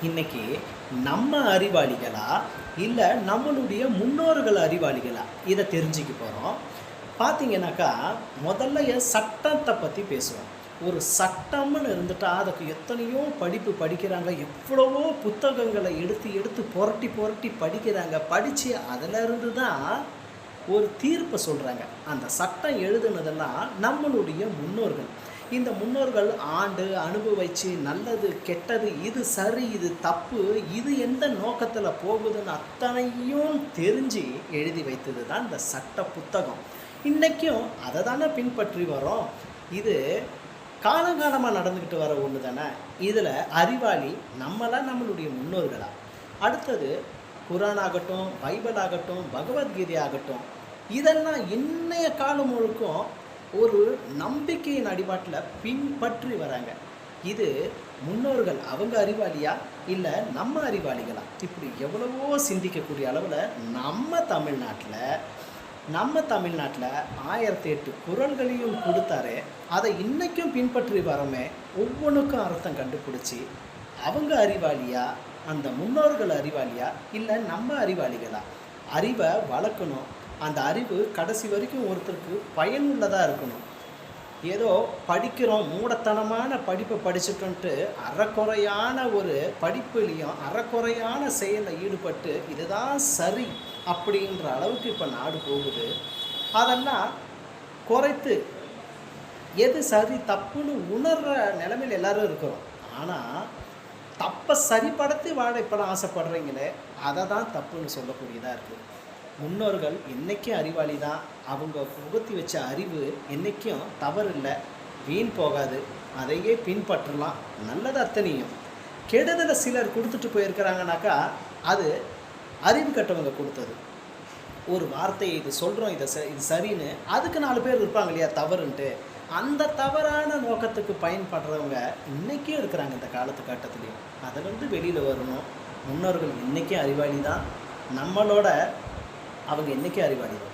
இன்னைக்கு நம்ம அறிவாளிகளா இல்லை நம்மளுடைய முன்னோர்கள் அறிவாளிகளா இதை தெரிஞ்சுக்க போகிறோம். பார்த்தீங்கன்னாக்கா முதல்ல சட்டத்தை பற்றி பேசுவோம். ஒரு சட்டம்னு இருந்துட்டால் அதுக்கு எத்தனையோ படிப்பு படிக்கிறாங்க, எவ்வளவோ புத்தகங்களை எடுத்து எடுத்து புரட்டி புரட்டி படிக்கிறாங்க. படித்து அதிலிருந்து தான் ஒரு தீர்ப்பை சொல்கிறாங்க. அந்த சட்டம் எழுதுனதெல்லாம் நம்மளுடைய முன்னோர்கள். இந்த முன்னோர்கள் ஆண்டு அனுபவிச்சு நல்லது கெட்டது, இது சரி இது தப்பு, இது எந்த நோக்கத்தில் போகுதுன்னு அத்தனையும் தெரிஞ்சு எழுதி வைத்தது தான் இந்த சட்ட புத்தகம். இன்றைக்கும் அதை தானே பின்பற்றி வரோம். இது காலங்காலமாக நடந்துக்கிட்டு வர ஒன்று தானே. இதில் அறிவாளி நம்மளாம் நம்மளுடைய முன்னோர்களா? அடுத்தது குரான் ஆகட்டும், பைபிள் ஆகட்டும், பகவத்கீதை ஆகட்டும், இதெல்லாம் இன்றைய காலம் முழுக்கும் ஒரு நம்பிக்கையின் அடிபாட்டில் பின்பற்றி வராங்க. இது முன்னோர்கள் அவங்க அறிவாளியா இல்லை நம்ம அறிவாளிகளா? இப்படி எவ்வளவோ சிந்திக்கக்கூடிய அளவில் நம்ம தமிழ்நாட்டில் 1008 குறள்களையும் கொடுத்தாரு. அதை இன்றைக்கும் பின்பற்றி வரோமே. ஒவ்வொன்றுக்கும் அர்த்தம் கண்டுபிடிச்சி அவங்க அறிவாளியா, அந்த முன்னோர்கள் அறிவாளியா இல்லை நம்ம அறிவாளிகளா? அறிவை வளர்க்கணும். அந்த அறிவு கடைசி வரைக்கும் ஒருத்தருக்கு பயனுள்ளதாக இருக்கணும். ஏதோ படிக்கிறோம், மூடத்தனமான படிப்பை படிச்சுட்டோன்ட்டு அறக்குறையான ஒரு படிப்புலேயும் அறக்குறையான செயலில் ஈடுபட்டு இதுதான் சரி அப்படின்ற அளவுக்கு இப்போ நாடு போகுது. அதெல்லாம் குறைத்து எது சரி தப்புன்னு உணர்கிற நிலைமையில் எல்லோரும் இருக்கிறோம். ஆனால் தப்பை சரிப்படுத்தி வாழ இப்போலாம் ஆசைப்படுறீங்களே, அதை தான் தப்புன்னு சொல்லக்கூடியதாக இருக்குது. முன்னோர்கள் என்றைக்கும் அறிவாளி தான். அவங்க புகுத்தி வச்ச அறிவு என்றைக்கும் தவறு இல்லை, வீண் போகாது. அதையே பின்பற்றலாம். நல்லது அத்தனையும். கெடுதலை சிலர் கொடுத்துட்டு போயிருக்கிறாங்கனாக்கா அது அறிவு கட்டவங்க கொடுத்தது. ஒரு வார்த்தையை இது சொல்கிறோம், இது சரின்னு அதுக்கு 4 பேர் இருப்பாங்க இல்லையா தவறுன்ட்டு. அந்த தவறான நோக்கத்துக்கு பயன்படுறவங்க இன்றைக்கும் இருக்கிறாங்க இந்த காலத்துலேயும். அதிலிருந்து வெளியில் வரணும். முன்னோர்கள் இன்றைக்கும் அறிவாளி தான். நம்மளோட அவங்க என்றைக்கும் அறிவாளி தான்.